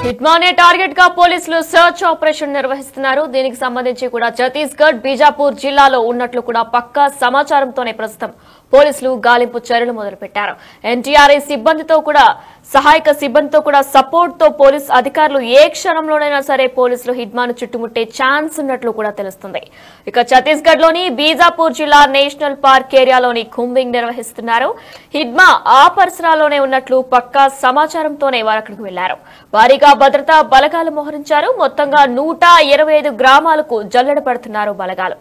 హిట్మానే target గా పోలీసులు search operation నిర్వహిస్తున్నారు. దీనికి సంబంధించి కూడా ఛత్తీస్గఢ్, బీజాపూర్ జిల్లాలో ఉన్నట్లు కూడా పక్కా సమాచారంతోనే ప్రస్తుతం పోలీసులు గాలింపు చర్యలు మొదలుపెట్టారు. ఎన్టీఆర్ఐ సిబ్బందితో కూడా సహాయక సిబ్బందితో కూడా సపోర్ట్ తో పోలీసు అధికారులు ఏ క్షణంలోనైనా సరే పోలీసులు హిడ్మాను చుట్టుముట్టే ఛాన్స్ ఉన్నట్లు కూడా తెలుస్తుంది. ఇక ఛత్తీస్గఢ్ లోని బీజాపూర్ జిల్లా నేషనల్ పార్క్ ఏరియాలోని కుంబింగ్ నిర్వహిస్తున్నారు. హిడ్మా ఆ పరిసరాల్లోనే ఉన్నట్లు పక్కా సమాచారంతోనే వారు అక్కడికి వెళ్లారు. భారీగా భద్రతా బలగాలు మోహరించారు. మొత్తంగా 125 గ్రామాలకు జల్లెడ పడుతున్నారు బలగాలు.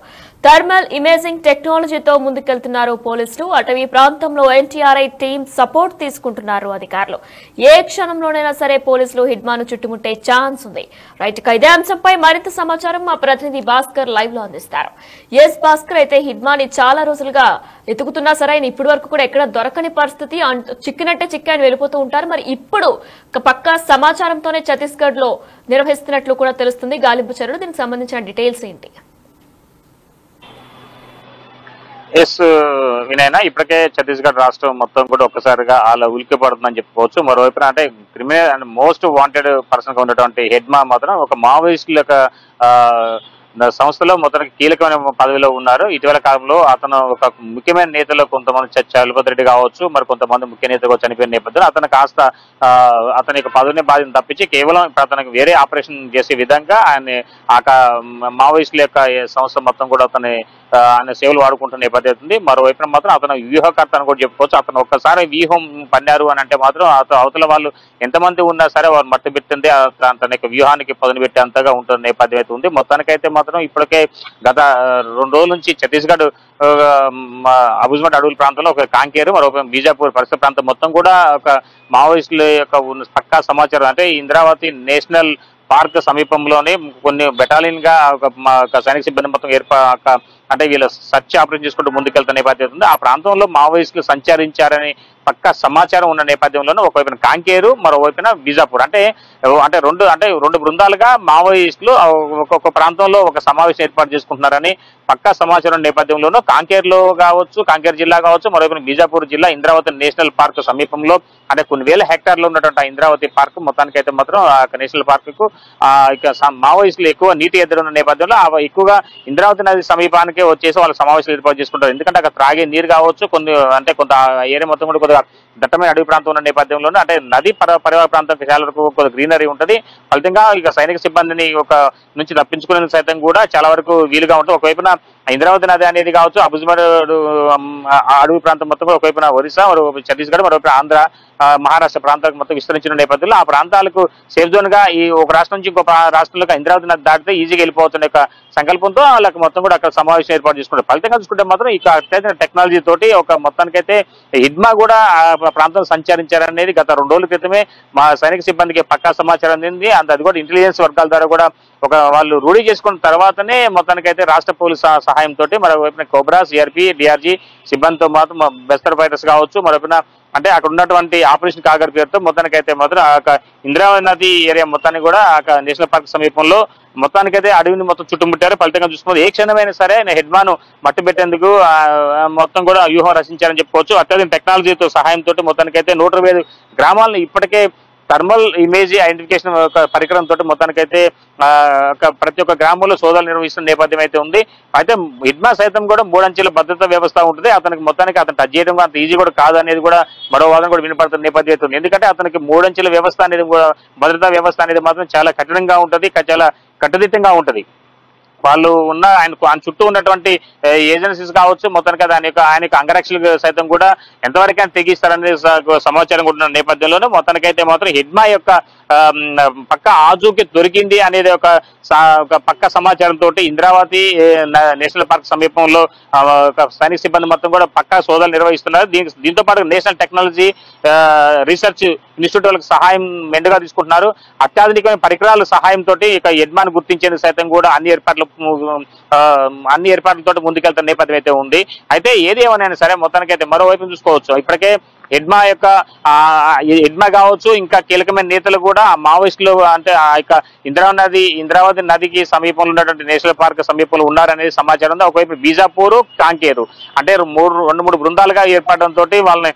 థర్మల్ ఇమేజింగ్ టెక్నాలజీతో ముందుకెళ్తున్నారు పోలీసులు. అటవీ ప్రాంతంలో ఎన్టీఆర్ఐ టీం సపోర్ట్ తీసుకుంటున్నారు అధికారులు. ఏ క్షణంలోనైనా సరే పోలీసులు హిడ్మాను చుట్టుముట్టే ఛాన్స్ ఉంది. రైట్, ఇదే అంశంపై మరింత సమాచారం మా ప్రతినిధి భాస్కర్ లైవ్ లో అందిస్తారు. ఎస్ భాస్కర్, అయితే హిడ్మాని చాలా రోజులుగా ఎతుకుతున్నా సరే ఆయన ఇప్పటి వరకు కూడా ఎక్కడ దొరకని పరిస్థితి, చిక్కినట్టే చిక్కాయని వెళ్ళిపోతూ ఉంటారు. మరి ఇప్పుడు పక్కా సమాచారంతోనే ఛత్తీస్గఢ్ లో నిర్వహిస్తున్నట్లు కూడా తెలుస్తుంది గాలింపు చర్యలు. దీనికి సంబంధించిన డీటెయిల్స్ ఏంటి? ఎస్ వినయన, ఇప్పటికే ఛత్తీస్గఢ్ రాష్ట్రం మొత్తం కూడా ఒక్కసారిగా అలా ఉలిక్కి పడుతుందని చెప్పుకోవచ్చు. మరోవైపున అంటే criminal and most wanted person గా ఉన్నటువంటి హెడ్మా మాత్రం ఒక మావోయిస్టుల యొక్క సంస్థలో మొత్తానికి కీలకమైన పదవిలో ఉన్నారు. ఇటీవల కాలంలో అతను ఒక ముఖ్యమైన నేతలు కొంతమంది చలపతి రెడ్డి కావచ్చు, మరి కొంతమంది ముఖ్య నేతలు చనిపోయిన నేపథ్యంలో అతను కాస్త అతని యొక్క పదవిని బాధ్యత తప్పించి కేవలం ఇప్పుడు అతనికి వేరే ఆపరేషన్ చేసే విధంగా ఆయన మావోయిస్టుల యొక్క సంస్థ మొత్తం కూడా ఆయన సేవలు వాడుకుంటున్న నేపథ్యం ఉంది. మరోవైపున మాత్రం అతను వ్యూహకర్త అని కూడా చెప్పుకోవచ్చు. అతను ఒక్కసారి వ్యూహం పన్నారు అని అంటే మాత్రం అవతల వాళ్ళు ఎంతమంది ఉన్నా సరే వారు మట్టి పెట్టింది తన యొక్క వ్యూహానికి పదును పెట్టేంతగా ఉంటున్న నేపథ్యం అయితే ఉంది. మొత్తానికైతే మాత్రం ఇప్పటికే గత 2 రోజుల నుంచి ఛత్తీస్గఢ్ అబుజ్మట్ అడవుల ప్రాంతంలో ఒక కాంకేరు, మరొక బీజాపూర్ పరిసర ప్రాంతం మొత్తం కూడా ఒక మావోయిస్టుల యొక్క పక్కా సమాచారం అంటే ఇంద్రావతి నేషనల్ పార్క్ సమీపంలోనే కొన్ని బెటాలియన్ గా ఒక సైనిక సిబ్బంది మొత్తం అంటే వీళ్ళు సర్చ్ ఆపరేషన్ చేసుకుంటూ ముందుకెళ్తున్న నేపథ్యం ఉంది. ఆ ప్రాంతంలో మావోయిస్టులు సంచరించారని పక్కా సమాచారం ఉన్న నేపథ్యంలోనే ఒకవైపున కాంకేరు, మరోవైపున బీజాపూర్ అంటే రెండు బృందాలుగా మావోయిస్టులు ఒక్కొక్క ప్రాంతంలో ఒక సమావేశం ఏర్పాటు చేసుకుంటున్నారని పక్కా సమాచారం నేపథ్యంలోనూ కాంకేరులో కావచ్చు, కాంకేరు జిల్లా కావచ్చు, మరోవైపున బీజాపూర్ జిల్లా ఇంద్రావతి నేషనల్ పార్క్ సమీపంలో అంటే కొన్ని వేల హెక్టార్లు ఉన్నటువంటి ఇంద్రావతి పార్క్ మొత్తానికైతే మాత్రం ఆ నేషనల్ పార్క్ కు ఇక మావోయిస్టులు ఎక్కువ నీటి ఎదురున్న నేపథ్యంలో ఎక్కువగా ఇంద్రావతి నది సమీపానికి వచ్చేసి వాళ్ళ సమావేశాలు ఏర్పాటు చేసుకుంటారు. ఎందుకంటే అక్కడ త్రాగే నీరు కావచ్చు, కొంత ఏరియా మొత్తం కూడా కొద్దిగా దట్టమైన అడవి ప్రాంతం ఉన్న నేపథ్యంలోనే అంటే నది పరివాహ ప్రాంతం చాలా వరకు కొద్దిగా గ్రీనరీ ఉంటుంది. ఫలితంగా ఇక సైనిక సిబ్బందిని నుంచి తప్పించుకునే సైతం కూడా చాలా వరకు వీలుగా ఉంటుంది. ఒకవైపున ఇంద్రావతి నది అనేది కావచ్చు, అబుజ్మట్ అడవి ప్రాంతం మొత్తం కూడా ఒకవైపున ఒరిస్సా, ఛత్తీస్గఢ్, మరోవైపు ఆంధ్ర, మహారాష్ట్ర ప్రాంతాలకు మొత్తం విస్తరించిన నేపథ్యంలో ఆ ప్రాంతాలకు సేఫ్ జోన్ గా ఈ ఒక రాష్ట్రం నుంచి ఇంకో రాష్ట్రంలో ఇంద్రావతి నది దాటితే ఈజీగా వెళ్ళిపోతున్న యొక్క సంకల్పంతో వాళ్ళకి మొత్తం కూడా అక్కడ సమావేశం ఏర్పాటు చేసుకుంటారు. ఫలితంగా చూసుకుంటే మాత్రం ఇక అత్యంత టెక్నాలజీ తోటి ఒక మొత్తానికైతే హిడ్మా కూడా ఆ ప్రాంతం సంచరించారనేది గత 2 రోజుల క్రితమే మా సైనిక సిబ్బందికి పక్కా సమాచారం అందింది. అది కూడా ఇంటెలిజెన్స్ వర్గాల ద్వారా కూడా వాళ్ళు రూఢీ చేసుకున్న తర్వాతనే మొత్తానికైతే రాష్ట్ర పోలీసు సహాయంతో మరోవైపున కోబ్రా, సిఆర్పి, డిఆర్జీ సిబ్బందితో మాత్రం బెస్తర్ ఫైటర్స్ కావచ్చు, మరోవైపున అంటే అక్కడ ఉన్నటువంటి ఆపరేషన్ కాగర్ పేరుతో మొత్తానికైతే మాత్రం ఇంద్రావతి నది ఏరియా మొత్తాన్ని కూడా నేషనల్ పార్క్ సమీపంలో మొత్తానికైతే అడవిని మొత్తం చుట్టుముట్టారు. ఫలితంగా చూసుకుంటే ఏ క్షణమైనా సరే హెడ్మాను మట్టి పెట్టేందుకు మొత్తం కూడా వ్యూహం రచించారని చెప్పుకోవచ్చు. అత్యధిక టెక్నాలజీతో సహాయంతో మొత్తానికైతే 125 గ్రామాలను ఇప్పటికే థర్మల్ ఇమేజ్ ఐడెంటిఫికేషన్ పరికరంతో మొత్తానికైతే ప్రతి ఒక్క గ్రామంలో సోదాలు నిర్వహిస్తున్న నేపథ్యం అయితే ఉంది. అయితే హిడ్మా సైతం కూడా 3 అంచెల భద్రతా వ్యవస్థ ఉంటుంది. మొత్తానికి అతను టచ్ చేయడం అంత ఈజీ కూడా కాదు అనేది కూడా మరో వాదన కూడా వినపడుతున్న నేపథ్యం అయితే ఉంది. ఎందుకంటే అతనికి 3 అంచెల వ్యవస్థ అనేది భద్రతా వ్యవస్థ అనేది మాత్రం చాలా కఠినంగా ఉంటుంది, చాలా కట్టుదిట్టంగా ఉంటుంది. వాళ్ళు ఆయన చుట్టూ ఉన్నటువంటి ఏజెన్సీస్ కావచ్చు, మొత్తానికి ఆయన అంగరక్షలకు సైతం కూడా ఎంతవరకు ఆయన తెగిస్తారనే సమాచారం కూడా నేపథ్యంలోనే మొత్తానికైతే మాత్రం హిడ్మా యొక్క పక్క ఆజూకి దొరికింది అనేది ఒక పక్క సమాచారంతో ఇంద్రావతి నేషనల్ పార్క్ సమీపంలో సైనిక సిబ్బంది మొత్తం కూడా పక్కా సోదాలు నిర్వహిస్తున్నారు. దీంతో పాటు నేషనల్ టెక్నాలజీ రీసెర్చ్ ఇన్స్టిట్యూట్ వాళ్ళకి సహాయం మెండుగా తీసుకుంటున్నారు. అత్యాధునికమైన పరికరాల సహాయంతో ఇక హిడ్మాను గుర్తించేందుకు సైతం కూడా అన్ని ఏర్పాట్లతో ముందుకెళ్తున్న నేపథ్యం అయితే ఉంది. అయితే ఏది ఏమైనా సరే మొత్తానికైతే మరోవైపు చూసుకోవచ్చు, ఇప్పటికే హెడ్మా యొక్క హెడ్మా కావచ్చు, ఇంకా కీలకమైన నేతలు కూడా ఆ మావోయిస్టులు అంటే ఆ యొక్క ఇంద్రావతి నదికి సమీపంలో ఉన్నటువంటి నేషనల్ పార్క్ సమీపంలో ఉన్నారనేది సమాచారం ఉంది. ఒకవైపు బీజాపూర్, కాంకేరు అంటే రెండు మూడు బృందాలుగా ఏర్పడడంతో వాళ్ళని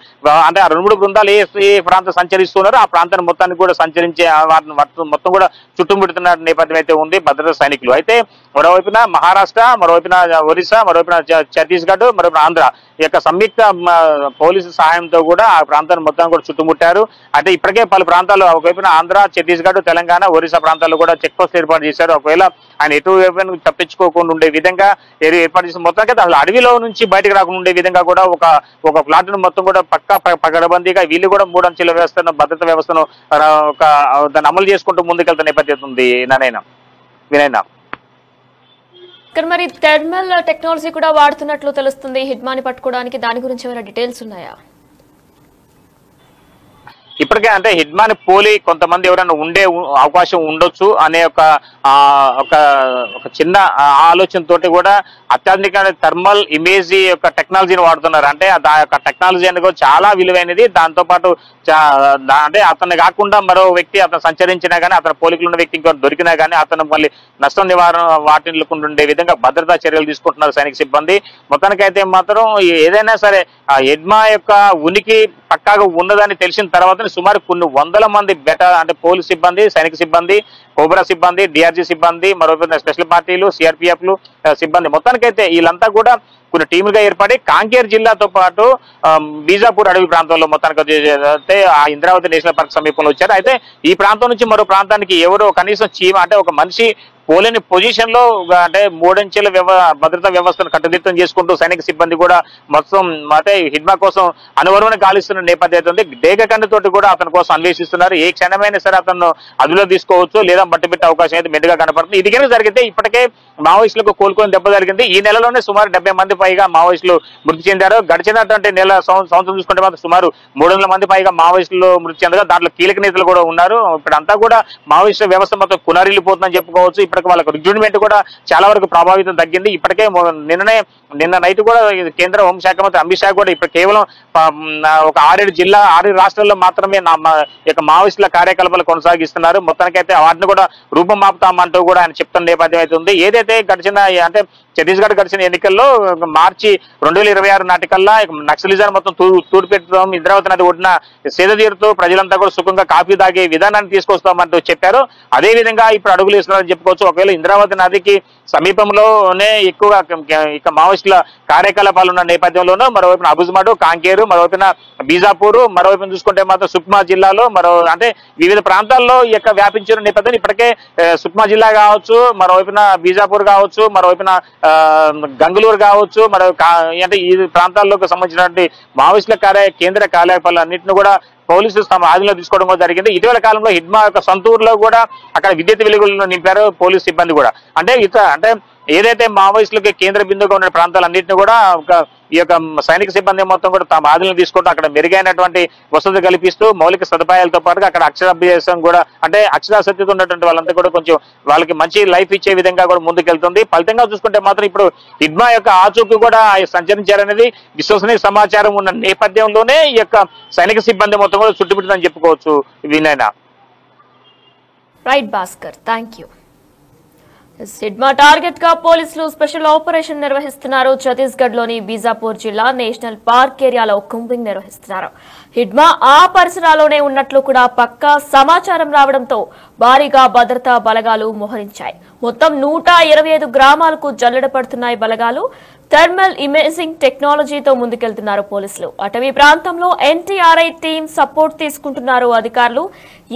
అంటే ఆ 2-3 బృందాలు ఏ ప్రాంతం సంచరిస్తున్నారో ఆ ప్రాంతాన్ని మొత్తాన్ని కూడా సంచరించే వాటిని మొత్తం కూడా చుట్టుముడుతున్న నేపథ్యం అయితే ఉంది భద్రతా సైనికులు. అయితే మరోవైపున మహారాష్ట్ర, మరోవైపున ఒరిస్సా, మరోవైపున ఛత్తీస్గఢ్, మరోవైపున ఆంధ్ర ఈ యొక్క సంయుక్త పోలీసు సహాయంతో కూడా ఆ ప్రాంతాన్ని మొత్తం కూడా చుట్టుముట్టారు. అయితే ఇప్పటికే పలు ప్రాంతాలు ఒకవైపున ఆంధ్ర, ఛత్తీస్గఢ్, తెలంగాణ, ఒరిస్సా ప్రాంతాల్లో కూడా చెక్ పోస్ట్ ఏర్పాటు చేశారు. ఒకవేళ ఆయన ఎటువైపు తప్పించుకోకుండా ఉండే విధంగా ఏర్పాటు చేసిన మొత్తానికి అసలు అడవిలో నుంచి బయటకు రాకుండా ఉండే విధంగా కూడా ఒక ప్లాట్ను మొత్తం కూడా పకడ్బందీగా వీళ్ళు కూడా 3 అంచెల వ్యవస్థను, భద్రతా వ్యవస్థను దాన్ని అమలు చేసుకుంటూ ముందుకెళ్తున్న నేపథ్యం ఉంది. వినయనా ఇక్కడ మరి థర్మల్ టెక్నాలజీ కూడా వాడుతున్నట్లు తెలుస్తుంది హిడ్మాని పట్టుకోవడానికి. దాని గురించి ఏమైనా డీటెయిల్స్ ఉన్నాయా? ఇప్పటికే అంటే హిడ్మాని పోలి కొంతమంది ఎవరైనా ఉండే అవకాశం ఉండొచ్చు అనే ఒక చిన్న ఆలోచనతోటి కూడా అత్యాధునిక థర్మల్ ఇమేజ్ యొక్క టెక్నాలజీని వాడుతున్నారు. అంటే ఆ యొక్క టెక్నాలజీ అనేది చాలా విలువైనది. దాంతో పాటు అంటే అతన్ని కాకుండా మరో వ్యక్తి అతను సంచరించినా కానీ, అతని పోలికలు ఉన్న వ్యక్తి ఇంకో దొరికినా కానీ అతను మళ్ళీ నష్టం నివారణ వాటిల్లుకుండా ఉండే విధంగా భద్రతా చర్యలు తీసుకుంటున్నారు సైనిక సిబ్బంది. మొత్తానికైతే మాత్రం ఏదైనా సరే ఆ హెడ్మా యొక్క ఉనికి పక్కాగా ఉన్నదని తెలిసిన తర్వాత సుమారు కొన్ని వందల మంది అంటే పోలీస్ సిబ్బంది, సైనిక సిబ్బంది, కోబ్రా సిబ్బంది, డిఆర్జీ సిబ్బంది, మరోవైపు స్పెషల్ పార్టీలు, సిఆర్పిఎఫ్లు సిబ్బంది మొత్తానికైతే వీళ్ళంతా కూడా కొన్ని టీములుగా ఏర్పడి కాంకేర్ జిల్లాతో పాటు బీజాపూర్ అడవి ప్రాంతంలో మొత్తానికి అయితే ఆ ఇంద్రావతి నేషనల్ పార్క్ సమీపంలో వచ్చారు. అయితే ఈ ప్రాంతం నుంచి మరో ప్రాంతానికి ఎవరో కనీసం అంటే ఒక మనిషి పోలేని పొజిషన్ లో అంటే 3 అంచెల భద్రతా వ్యవస్థను కట్టుదిట్టం చేసుకుంటూ సైనిక సిబ్బంది కూడా మొత్తం అంటే హిడ్మా కోసం అనువరణ గాలిస్తున్న నేపథ్యం ఉంది. దేగకండతోటి కూడా అతని కోసం అన్వేషిస్తున్నారు. ఏ క్షణమైనా సరే అతను అదులో తీసుకోవచ్చు లేదా మట్టిపెట్టే అవకాశం అయితే మెండుగా కనపడుతుంది. ఇది కనుక జరిగితే ఇప్పటికే మావోయిస్టులకు కోలుకొని దెబ్బ జరిగింది. ఈ నెలలోనే సుమారు 70 మంది పైగా మావోయిస్టులు మృతి చెందారు. గడిచినటువంటి సంవత్సరం చూసుకుంటే మాత్రం సుమారు 300 మంది పైగా మావోయిస్టులు మృతి చెందగా దాంట్లో కీలక నేతలు కూడా ఉన్నారు. ఇప్పుడంతా కూడా మావోయిస్టు వ్యవస్థ మొత్తం కునరిల్లిపోతుందని చెప్పుకోవచ్చు. ఇప్పటికి వాళ్ళకు రిక్రూట్మెంట్ కూడా చాలా వరకు ప్రభావితం తగ్గింది. ఇప్పటికే నిన్న నైట్ కూడా కేంద్ర హోంశాఖ మంత్రి అమిత్ షా కూడా ఇప్పుడు కేవలం ఒక 6 రాష్ట్రాల్లో మాత్రమే మావోయిస్టుల కార్యకలాపాలు కొనసాగిస్తున్నారు. మొత్తానికైతే వాటిని కూడా రూపం మాపుతామంటూ కూడా ఆయన చెప్తున్న నేపథ్యం అయితే ఉంది. ఏదైతే గడిచిన అంటే ఛత్తీస్గఢ్ గడిచిన ఎన్నికల్లో మార్చి 2026 నాటికల్లా నక్సలిజాన్ని మొత్తం తూడిపెట్టడం, ఇంద్రావతి నది ఒడ్డున సేద తీరుతూ ప్రజలంతా కూడా సుఖంగా కాఫీ తాగే విధానాన్ని తీసుకొస్తామంటూ చెప్పారు. అదే విధంగా ఇప్పుడు అడుగులు వేస్తున్నారని చెప్పుకోవచ్చు. ఒకవేళ ఇంద్రావతి నదికి సమీపంలోనే ఎక్కువగా ఇక మావోయిస్టుల కార్యకలాపాలు ఉన్న నేపథ్యంలోనూ మరోవైపున అబుజ్మాడు, కాంకేరు, మరోవైపున బీజాపూర్, మరోవైపున చూసుకుంటే మాత్రం సుక్మా జిల్లాలో అంటే వివిధ ప్రాంతాల్లో ఈ యొక్క వ్యాపించిన నేపథ్యం ఇప్పటికే సుక్మా జిల్లా కావచ్చు, మరోవైపున బీజాపూర్ కావచ్చు, మరోవైపున గంగులూరు కావచ్చు, అంటే ఈ ప్రాంతాల్లోకి సంబంధించినటువంటి మావోయిస్టుల కేంద్ర కార్యకలాపాలు అన్నింటినీ కూడా పోలీసులు తమ ఆధీనంలో తీసుకోవడం కూడా జరిగింది. ఇటీవల కాలంలో హిడ్మా యొక్క సొంత ఊరులో కూడా అక్కడ విద్యుత్ వెలుగులను నింపారు పోలీసు సిబ్బంది కూడా. అంటే ఏదైతే మావోయిస్టులకి కేంద్ర బిందువుగా ఉన్న ప్రాంతాలన్నింటినీ కూడా ఈ యొక్క సైనిక సిబ్బంది మొత్తం కూడా తమ ఆధీనంలో తీసుకుంటూ అక్కడ మెరుగైనటువంటి వసతి కల్పిస్తూ మౌలిక సదుపాయాలతో పాటుగా అక్కడ అక్షరాభ్యాసం కూడా అంటే అక్షరాస్యతతో ఉన్నటువంటి వాళ్ళంతా కూడా కొంచెం వాళ్ళకి మంచి లైఫ్ ఇచ్చే విధంగా కూడా ముందుకెళ్తుంది. ఫలితంగా చూసుకుంటే మాత్రం ఇప్పుడు హిడ్మా యొక్క ఆచూకీ కూడా సంచరించారనేది విశ్వసనీయ సమాచారం ఉన్న నేపథ్యంలోనే ఈ యొక్క సైనిక సిబ్బంది మొత్తం కూడా చుట్టుముట్టిందని చెప్పుకోవచ్చు. వినయనా. Right Bhaskar, thank you. Hidma target గా పోలీసులు స్పెషల్ ఆపరేషన్ నిర్వహిస్తున్నారు. ఛత్తీస్గఢ్ లోని బీజాపూర్ జిల్లా నేషనల్ పార్క్ ఏరియాలో కుంబింగ్ నిర్వహిస్తున్నారు. హిడ్మా ఆ పరిసరాల్లోనే ఉన్నట్లు కూడా పక్కా సమాచారం రావడంతో భారీగా భద్రతా బలగాలు మోహరించాయి. మొత్తం 125 గ్రామాలకు జల్లెడ పడుతున్నాయి బలగాలు. థర్మల్ ఇమేజింగ్ టెక్నాలజీతో ముందుకెళ్తున్నారు పోలీసులు. అటవీ ప్రాంతంలో ఎన్టీఆర్ఐ టీం సపోర్ట్ తీసుకుంటున్నారు అధికారులు.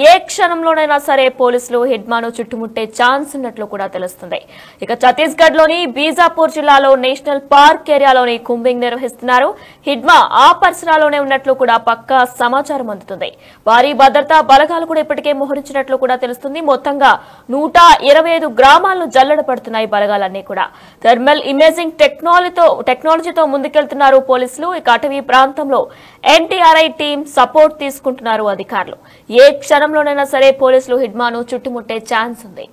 ఏ క్షణంలోనైనా సరే పోలీసులు హిడ్మాను చుట్టుముట్టే ఛాన్స్ ఉన్నట్లు కూడా తెలుస్తుంది. ఇక ఛత్తీస్గఢ్ లోని బీజాపూర్ జిల్లాలో నేషనల్ పార్క్ ఏరియాలోని కుంబింగ్ నిర్వహిస్తున్నారు. హిడ్మా ఆ పరిసరాల్లోనే ఉన్నట్లు కూడా పక్కా సమాచారం అందుతుంది. భారీ భద్రతా బలగాలు కూడా ఇప్పటికే మోహరించినట్లు కూడా తెలుస్తుంది. మొత్తంగా 125 గ్రామాలను జల్లెడ పడుతున్నాయి బలగాలన్నీ కూడా. థర్మల్ ఇమేజింగ్ టెక్నాలజీతో ముందుకెళ్తున్నారు పోలీసులు. ఇక అటవీ ప్రాంతంలో ఎన్టీఆర్ఐ టీం సపోర్ట్ తీసుకుంటున్నారు అధికారులు. ఏ క్షణంలోనైనా సరే పోలీసులు హిడ్మాను చుట్టుముట్టే ఛాన్స్ ఉంది.